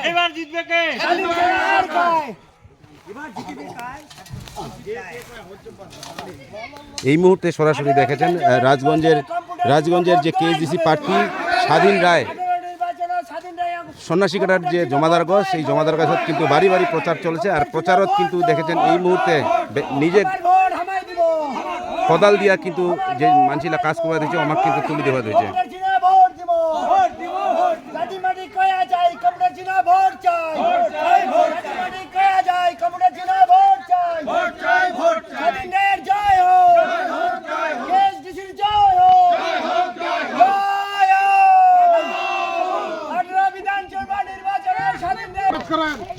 এবার জিতবে কে? এই মুহূর্তে সরাসরি দেখেছেন রাজগঞ্জের যে কেএসডিসি প্রার্থী স্বাধীন রায় সন্ন্যাসীকাটার যে জমাদারগঞ্জ সেই জমাদারগঞ্জত কিন্তু বাড়ি বাড়ি প্রচার চলেছে। আর প্রচারত কিন্তু দেখেছেন এই মুহূর্তে নিজে কোদাল দিয়া কিন্তু যে মানসিলা কাজ করা দিয়েছে আমার কিন্তু তুলে দেওয়া হয়েছে।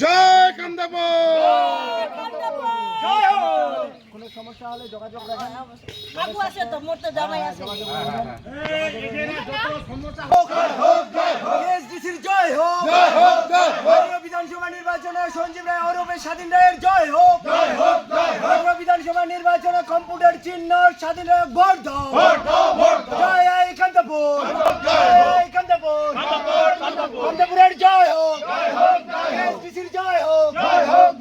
জয় কামদেবপুর। কোনো সমস্যা হলে যোগাযোগ রাখেন। বাবু আছে তো, মোর তো জামাই আছে। কেএসডিসির জয় হোক, জয় হোক, জয় হোক। বিধানসভা নির্বাচনে সঞ্জীব রায় ওরফে স্বাধীন রায়ের জয় হোক, জয় হোক, জয় হোক। বিধানসভা নির্বাচনে কম্পিউটার চিহ্ন স্বাধীন রায় ভোট দাও, ভোট দাও, ভোট দাও। জয় এই কামদেবপুর, জয় এই কামদেবপুর, কামদেবপুরের জয় হোক, জয় হোক, কেএসডিসির জয় হোক, জয় হোক।